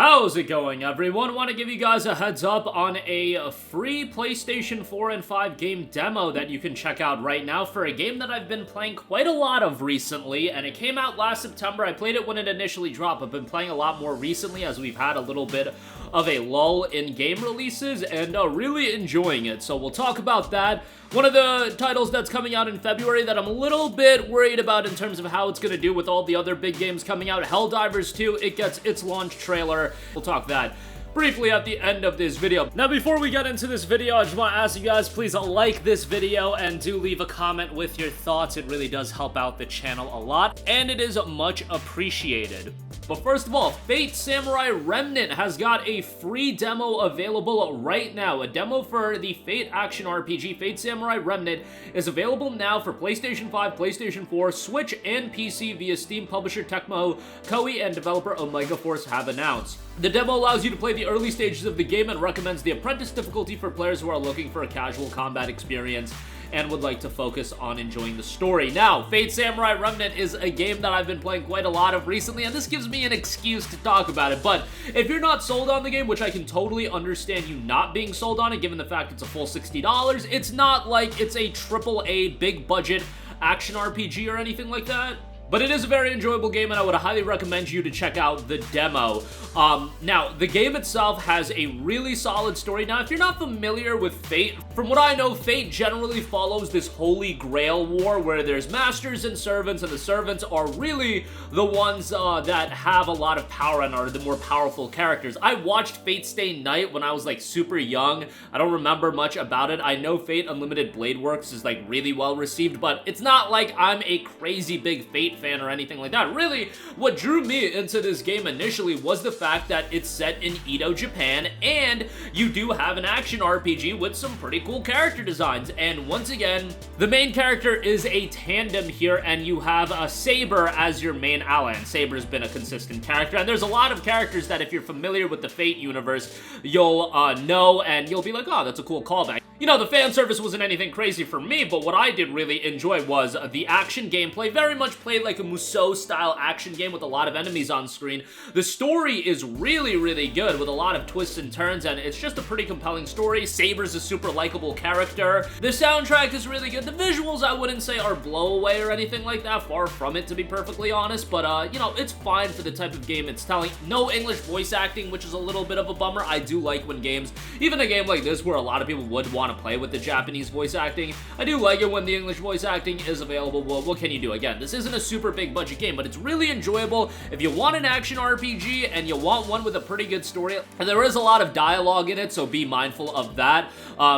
How's it going, everyone? Want to give you guys a heads up on a free PlayStation 4 and 5 game demo that you can check out right now for a game that I've been playing quite a lot of recently, and it came out last September. I played it when it initially dropped. I've been playing a lot more recently as we've had a little bit of a lull in game releases, and really enjoying it. So we'll talk about that. One of the titles that's coming out in February that I'm a little bit worried about in terms of how it's going to do with all the other big games coming out, Helldivers 2, it gets its launch trailer. We'll talk that briefly at the end of this video. Now, before we get into this video, I just want to ask you guys, please like this video and do leave a comment with your thoughts. It really does help out the channel a lot, and it is much appreciated. But first of all, Fate Samurai Remnant has got a free demo available right now. A demo for the Fate action RPG, Fate Samurai Remnant, is available now for PlayStation 5, PlayStation 4, Switch, and PC via Steam publisher Tecmo, Koei, and developer Omega Force have announced. The demo allows you to play the early stages of the game and recommends the Apprentice difficulty for players who are looking for a casual combat experience and would like to focus on enjoying the story. Now, Fate Samurai Remnant is a game that I've been playing quite a lot of recently, and this gives me an excuse to talk about it. But if you're not sold on the game, which I can totally understand you not being sold on it, given the fact it's a full $60, it's not like it's a AAA big budget action RPG or anything like that. But it is a very enjoyable game, and I would highly recommend you to check out the demo. Now, the game itself has a really solid story. Now, if you're not familiar with Fate, from what I know, Fate generally follows this holy grail war where there's masters and the servants are really the ones that have a lot of power and are the more powerful characters. I watched Fate Stay Night when I was, like, super young. I don't remember much about it. I know Fate Unlimited Blade Works is, like, really well received, but it's not like I'm a crazy big Fate fan or anything like that. Really, what drew me into this game initially was the fact that it's set in Edo, Japan, and you do have an action RPG with some pretty cool character designs. And once again, the main character is a tandem here, and you have a Saber as your main ally, and Saber's been a consistent character, and there's a lot of characters that if you're familiar with the Fate universe, you'll know, and you'll be like, oh, that's a cool callback. You know, the fan service wasn't anything crazy for me, but what I did really enjoy was the action gameplay. Very much played like a Musou-style action game with a lot of enemies on screen. The story is really, really good with a lot of twists and turns, and it's just a pretty compelling story. Saber's a super likable character. The soundtrack is really good. The visuals, I wouldn't say are blowaway or anything like that. Far from it, to be perfectly honest, but, you know, it's fine for the type of game it's telling. No English voice acting, which is a little bit of a bummer. I do like when games, even a game like this where a lot of people would want to play with the Japanese voice acting, I do like it when the English voice acting is available. Well, what can you do? Again, this isn't a super big budget game, but it's really enjoyable. If you want an action RPG and you want one with a pretty good story, and there is a lot of dialogue in it, so be mindful of that.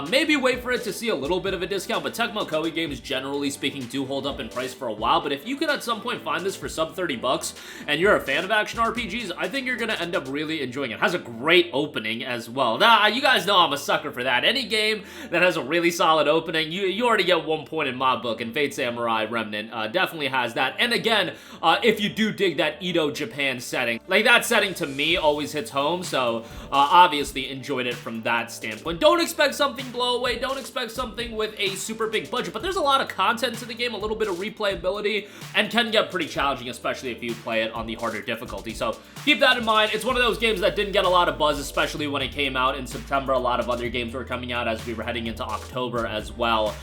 Maybe wait for it to see a little bit of a discount, but Tecmo Koei games, generally speaking, do hold up in price for a while. But if you could at some point find this for sub $30 and you're a fan of action RPGs, I think you're gonna end up really enjoying it. It has a great opening as well. Now, you guys know I'm a sucker for that. Any game that has a really solid opening, you already get 1 point in my book, and Fate Samurai Remnant definitely has that. And again, if you do dig that Edo, Japan setting, like that setting to me always hits home, so obviously enjoyed it from that standpoint. Don't expect something blow away, don't expect something with a super big budget, but there's a lot of content to the game, a little bit of replayability, and can get pretty challenging, especially if you play it on the harder difficulty. So keep that in mind. It's one of those games that didn't get a lot of buzz, especially when it came out in September. A lot of other games were coming out as we were heading into October as well.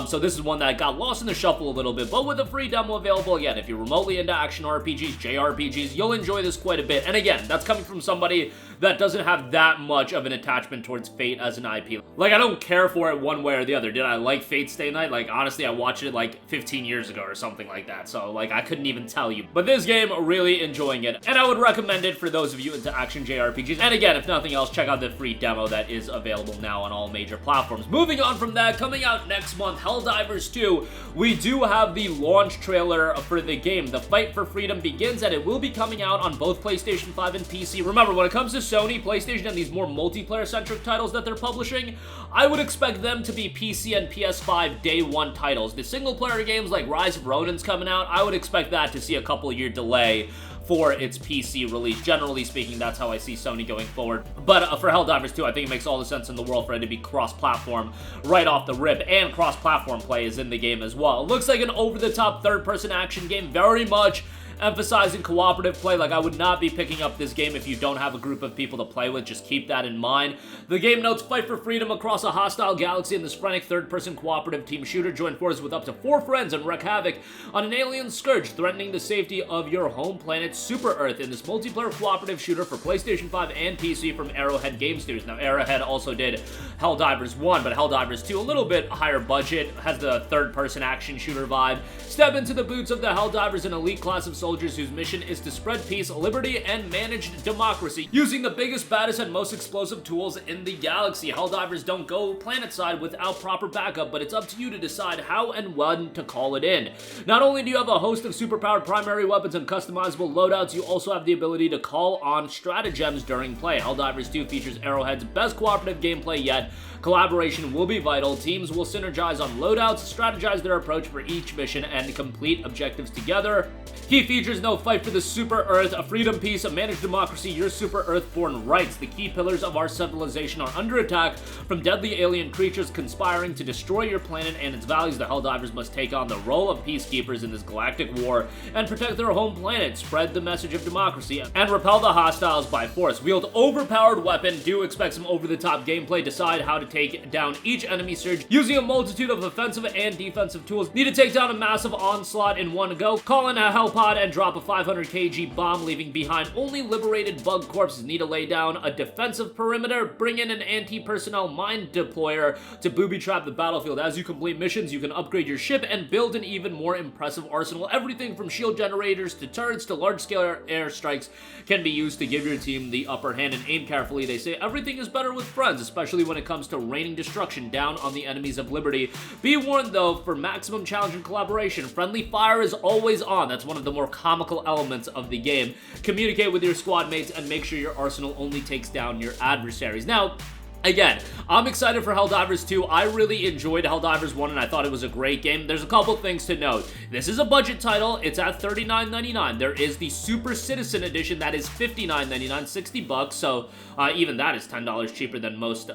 So this is one that got lost in the shuffle a little bit, but with a free demo available, again, if you're remotely into action RPGs, JRPGs, you'll enjoy this quite a bit. And again, that's coming from somebody that doesn't have that much of an attachment towards Fate as an IP. Like, I don't care for it one way or the other. Did I like Fate Stay Night? Like, honestly, I watched it like 15 years ago or something like that, so like, I couldn't even tell you. But this game, really enjoying it, and I would recommend it for those of you into action JRPGs. And again, if nothing else, check out the free demo that is available now on all major platforms. Moving on from that, coming out next month, Helldivers 2, we do have the launch trailer for the game. The fight for freedom begins, and it will be coming out on both PlayStation 5 and PC. Remember, when it comes to Sony, PlayStation, and these more multiplayer-centric titles that they're publishing, I would expect them to be PC and PS5 day one titles. The single-player games like Rise of Ronin's coming out, I would expect that to see a couple-year delay for its PC release. Generally speaking, that's how I see Sony going forward. But for Helldivers 2, I think it makes all the sense in the world for it to be cross-platform right off the rip, and cross-platform play is in the game as well. It looks like an over-the-top third-person action game, very much emphasizing cooperative play. Like, I would not be picking up this game if you don't have a group of people to play with. Just keep that in mind. The game notes: fight for freedom across a hostile galaxy in this frantic third-person cooperative team shooter. Join forces with up to 4 friends and wreak havoc on an alien scourge threatening the safety of your home planet, Super Earth, in this multiplayer cooperative shooter for PlayStation 5 and PC from Arrowhead Game Studios. Now, Arrowhead also did Helldivers 1, but Helldivers 2, a little bit higher budget, has the third-person action shooter vibe. Step into the boots of the Helldivers, an elite class of soldiers whose mission is to spread peace, liberty, and managed democracy using the biggest, baddest, and most explosive tools in the galaxy. Helldivers don't go planet-side without proper backup, but it's up to you to decide how and when to call it in. Not only do you have a host of superpowered primary weapons and customizable loadouts, you also have the ability to call on stratagems during play. Helldivers 2 features Arrowhead's best cooperative gameplay yet. Collaboration will be vital. Teams will synergize on loadouts, strategize their approach for each mission, and complete objectives together. Key features: no fight for the Super Earth, a freedom, peace, a managed democracy, your Super Earth-born rights. The key pillars of our civilization are under attack from deadly alien creatures conspiring to destroy your planet and its values. The Helldivers must take on the role of peacekeepers in this galactic war and protect their home planet, spread the message of democracy, and repel the hostiles by force. Wield overpowered weapon, do expect some over-the-top gameplay, decide how to take down each enemy surge using a multitude of offensive and defensive tools. Need to take down a massive onslaught in one go. Call in a hell pod and drop a 500 kg bomb, leaving behind only liberated bug corpses. Need to lay down a defensive perimeter. Bring in an anti-personnel mine deployer to booby-trap the battlefield. As you complete missions, you can upgrade your ship and build an even more impressive arsenal. Everything from shield generators to turrets to large-scale airstrikes can be used to give your team the upper hand. And aim carefully. They say everything is better with friends, especially when it comes to raining destruction down on the enemies of liberty. Be warned, though, for maximum challenge and collaboration, friendly fire is always on. That's one of the more comical elements of the game. Communicate with your squad mates and make sure your arsenal only takes down your adversaries. Now, again, I'm excited for Helldivers 2. I really enjoyed Helldivers 1 and I thought it was a great game. There's a couple things to note. This is a budget title. It's at $39.99. There is the Super Citizen Edition that is $59.99, $60, so even that is $10 cheaper than most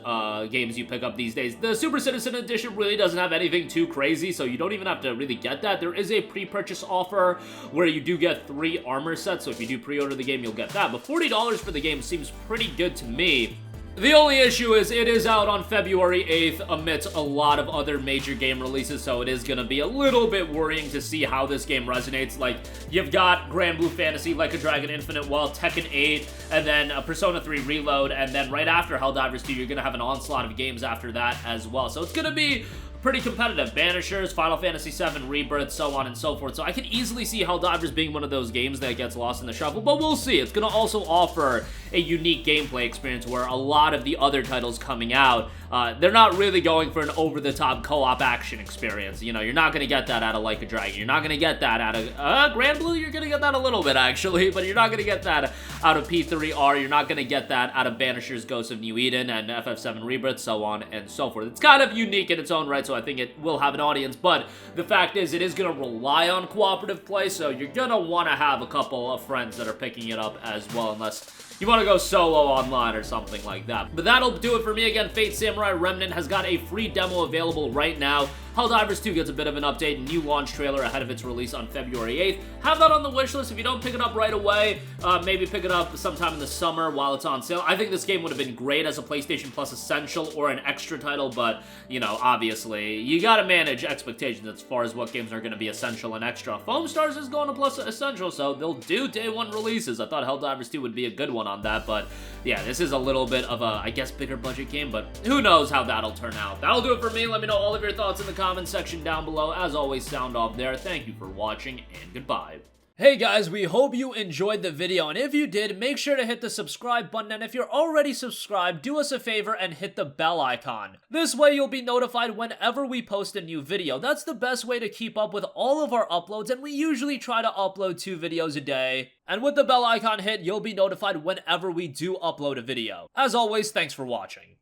games you pick up these days. The Super Citizen Edition really doesn't have anything too crazy, so you don't even have to really get that. There is a pre-purchase offer where you do get 3 armor sets, so if you do pre-order the game, you'll get that. But $40 for the game seems pretty good to me. The only issue is it is out on February 8th amidst a lot of other major game releases, so it is going to be a little bit worrying to see how this game resonates. Like, you've got Grand Blue Fantasy, Like a Dragon Infinite Wealth, Tekken 8, and then Persona 3 Reload, and then right after Helldivers 2, you're going to have an onslaught of games after that as well. So it's going to be pretty competitive. Banishers, Final Fantasy VII Rebirth, so on and so forth. So I could easily see Helldivers being one of those games that gets lost in the shuffle, but we'll see. It's going to also offer a unique gameplay experience where a lot of the other titles coming out, they're not really going for an over-the-top co-op action experience. You know, you're not going to get that out of Like a Dragon. You're not going to get that out of Grand Blue. You're going to get that a little bit, actually, but you're not going to get that out of P3R. You're not going to get that out of Banishers, Ghosts of New Eden, and FF7 Rebirth, so on and so forth. It's kind of unique in its own right, so I think it will have an audience, but the fact is it is going to rely on cooperative play, so you're going to want to have a couple of friends that are picking it up as well, unless you want to go solo online or something like that. But that'll do it for me. Again, Fate Samurai Remnant has got a free demo available right now. Helldivers 2 gets a bit of an update, new launch trailer ahead of its release on February 8th. Have that on the wish list. If you don't pick it up right away, maybe pick it up sometime in the summer while it's on sale. I think this game would have been great as a PlayStation Plus Essential or an extra title, but, you know, obviously, you gotta manage expectations as far as what games are gonna be Essential and extra. Foam Stars is going to Plus Essential, so they'll do day one releases. I thought Helldivers 2 would be a good one on that, but yeah, this is a little bit of a, I guess, bigger budget game, but who knows how that'll turn out. That'll do it for me. Let me know all of your thoughts in the comments section down below. As always, sound off there. Thank you for watching, and goodbye. Hey guys, we hope you enjoyed the video, and if you did, make sure to hit the subscribe button, and if you're already subscribed, do us a favor and hit the bell icon. This way you'll be notified whenever we post a new video. That's the best way to keep up with all of our uploads, and we usually try to upload 2 videos a day. And with the bell icon hit, you'll be notified whenever we do upload a video. As always, thanks for watching.